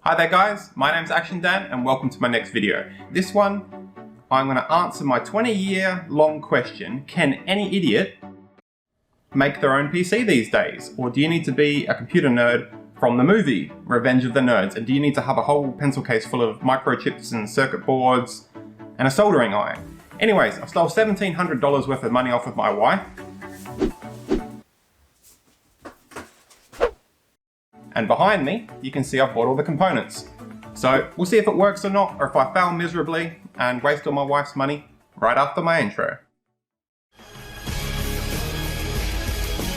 Hi there guys, my name's Action Dan and welcome to my next video. This one, I'm going to answer my 20-year long question, can any idiot make their own PC these days? Or do you need to be a computer nerd from the movie Revenge of the Nerds? And do you need to have a whole pencil case full of microchips and circuit boards and a soldering iron? Anyways, I stole $1,700 worth of money off of my wife. And behind me, you can see I've bought all the components. So we'll see if it works or not, or if I fail miserably and waste all my wife's money right after my intro.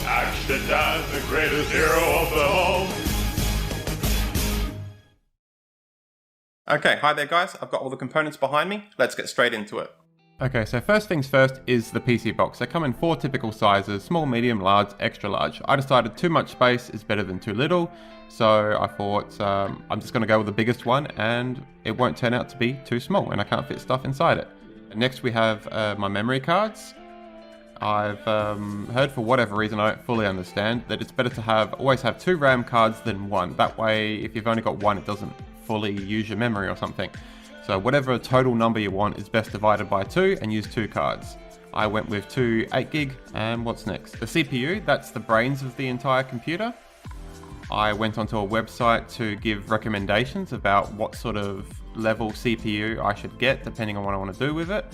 Action Dan, the greatest hero of them all. Okay, hi there guys, I've got all the components behind me. Let's get straight into it. Okay, so first things first is the PC box. They come in 4 typical sizes: small, medium, large, extra large. I decided too much space is better than too little, so I thought I'm just going to go with the biggest one and it won't turn out to be too small and I can't fit stuff inside it. Next we have my memory cards. I've heard, for whatever reason I don't fully understand, that it's better to always have 2 RAM cards than 1. That way if you've only got 1 it doesn't fully use your memory or something. So whatever total number you want is best divided by 2 and use 2 cards. I went with 2 8GB, and what's next? The CPU, that's the brains of the entire computer. I went onto a website to give recommendations about what sort of level CPU I should get depending on what I want to do with it.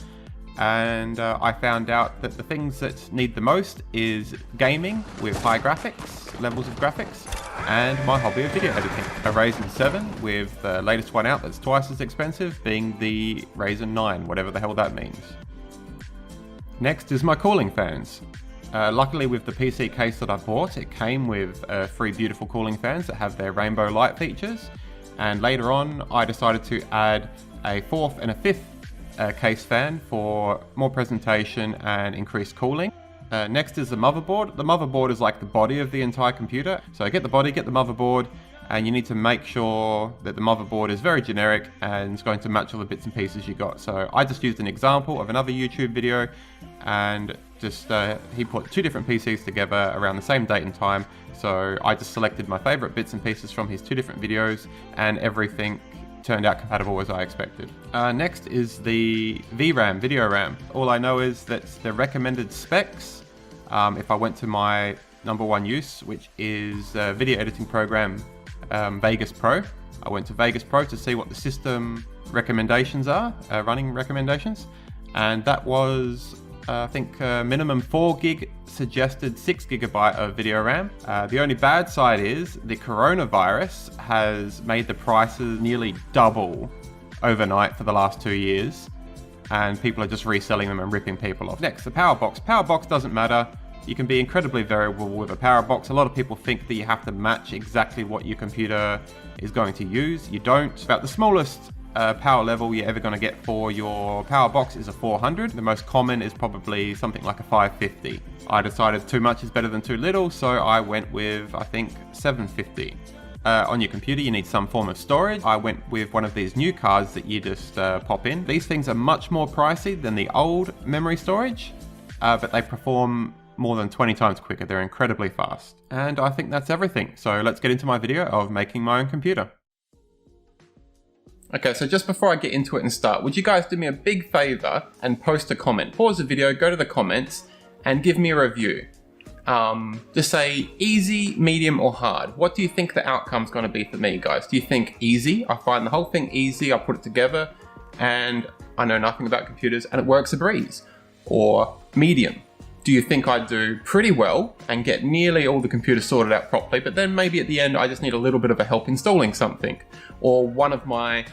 And I found out that the things that need the most is gaming with high graphics, levels of graphics, and my hobby of video editing. A Ryzen 7 with the latest one out that's twice as expensive, being the Ryzen 9, whatever the hell that means. Next is my cooling fans. Luckily with the PC case that I bought, it came with 3 beautiful cooling fans that have their rainbow light features, and later on I decided to add a 4th and a 5th case fan for more presentation and increased cooling. Next is the motherboard. The motherboard is like the body of the entire computer. So get the body, get the motherboard, and you need to make sure that the motherboard is very generic and it's going to match all the bits and pieces you got. So I just used an example of another YouTube video, and just he put 2 different PCs together around the same date and time. So I just selected my favorite bits and pieces from his 2 different videos, and everything turned out compatible as I expected. Next is the VRAM, video RAM. All I know is that the recommended specs, if I went to my #1 use, which is a video editing program, Vegas Pro. I went to Vegas Pro to see what the system recommendations are, running recommendations, and that was I think minimum 4GB, suggested 6GB of video RAM. The only bad side is the coronavirus has made the prices nearly double overnight for the last 2 years, and people are just reselling them and ripping people off. Next, the power box. Power box doesn't matter. You can be incredibly variable with a power box. A lot of people think that you have to match exactly what your computer is going to use. You don't. About the smallest power level you're ever going to get for your power box is a 400. The most common is probably something like a 550. I decided too much is better than too little, so I went with, I think, 750. On your computer you need some form of storage. I went with one of these new cards that you just pop in. These things are much more pricey than the old memory storage, but they perform more than 20 times quicker. They're incredibly fast. And I think that's everything. So let's get into my video of making my own computer. Okay, so just before I get into it and start, would you guys do me a big favor and post a comment? Pause the video, go to the comments, and give me a review. Just say easy, medium, or hard. What do you think the outcome's gonna be for me, guys? Do you think easy? I find the whole thing easy, I put it together, and I know nothing about computers, and it works a breeze. Or medium. Do you think I do pretty well and get nearly all the computers sorted out properly, but then maybe at the end I just need a little bit of a help installing something? Or one of my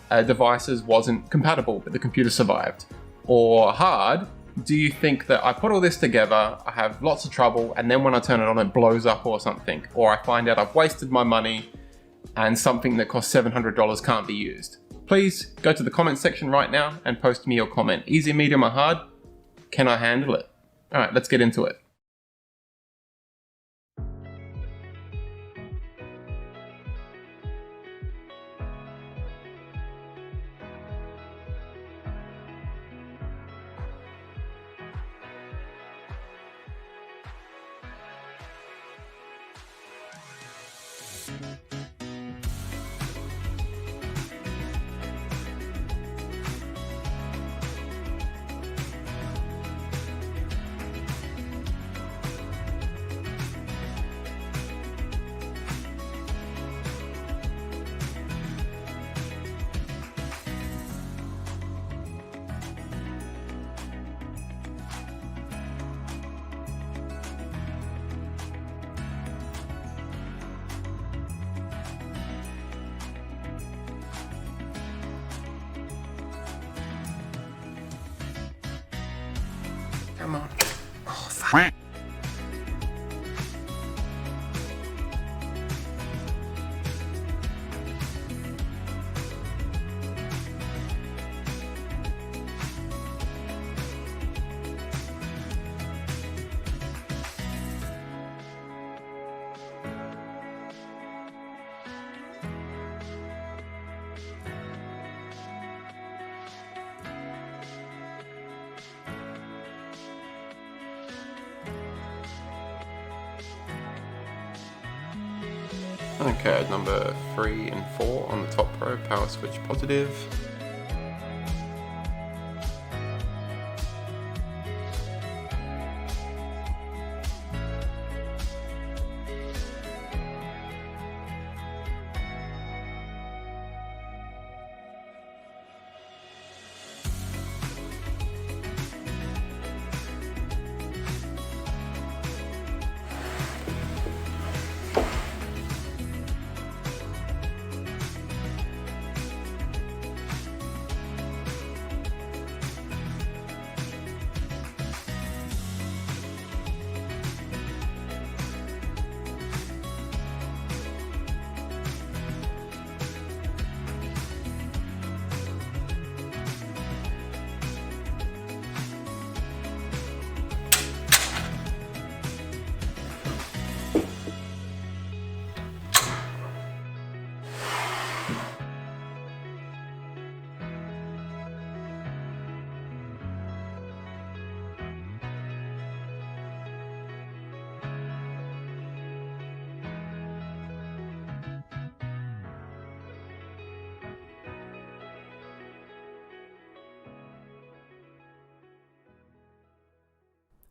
devices wasn't compatible, but the computer survived? Or hard, do you think that I put all this together, I have lots of trouble, and then when I turn it on it blows up or something? Or I find out I've wasted my money and something that costs $700 can't be used? Please go to the comment section right now and post me your comment. Easy, medium, or hard? Can I handle it? All right, let's get into it. Come on. Oh, fuck. Okay, number 3 and 4 on the top row, power switch positive.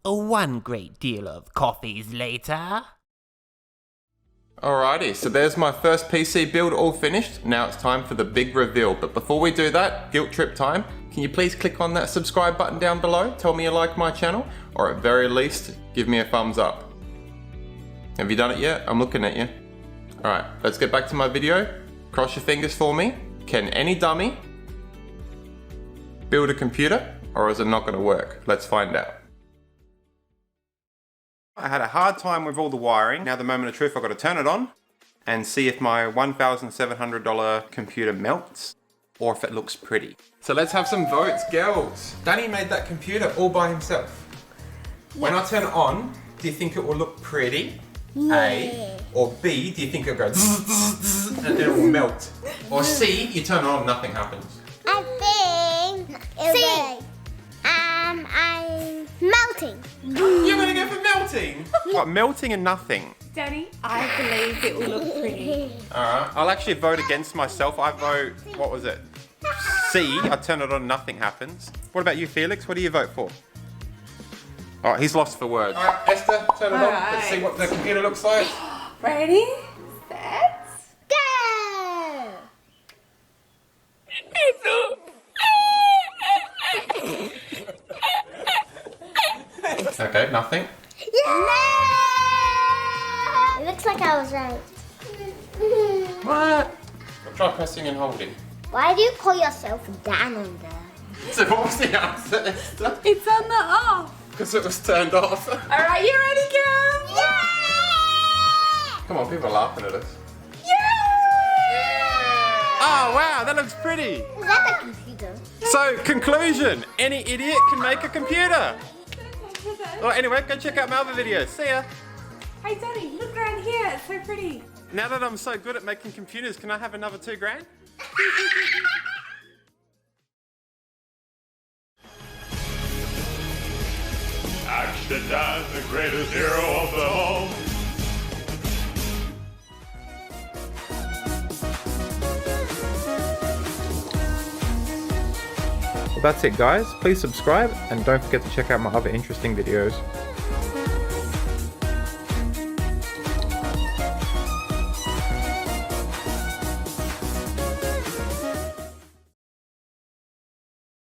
One great deal of coffees later. Alrighty, so there's my first PC build all finished. Now it's time for the big reveal. But before we do that, guilt trip time. Can you please click on that subscribe button down below? Tell me you like my channel, or at very least, give me a thumbs up. Have you done it yet? I'm looking at you. Alright, let's get back to my video. Cross your fingers for me. Can any dummy build a computer, or is it not gonna work? Let's find out. I had a hard time with all the wiring. Now the moment of truth, I've got to turn it on and see if my $1,700 computer melts or if it looks pretty. So let's have some votes, girls. Danny made that computer all by himself. Yes. When I turn it on, do you think it will look pretty? Yeah. A. Or B, do you think it'll go zzz, zzz, zzz, and it will melt? Or C, you turn it on, nothing happens. I think C. I'm melting. You're gonna go for melting? What, melting and nothing? Danny, I believe it will look pretty. Alright, I'll actually vote against myself. I vote, what was it? C, I turn it on, nothing happens. What about you, Felix? What do you vote for? Alright, he's lost for words. Alright, Esther, turn it on. Let's see what the computer looks like. Ready? Set? Go! Okay, nothing. Yeah! It looks like I was right. What? I'll try pressing and holding. Why do you call yourself Dan on there? So what was the answer, Esther? It's on the off. Because it was turned off. Alright, you ready, girls? Yeah! Come on, people are laughing at us. Oh wow, that looks pretty. Is that the computer? So, conclusion, any idiot can make a computer. Well, anyway, go check out my other videos. See ya. Hey, Danny, look around here. It's so pretty. Now that I'm so good at making computers, can I have another $2,000? Action time, the greatest hero of them all. Well, that's it guys. Please subscribe and don't forget to check out my other interesting videos.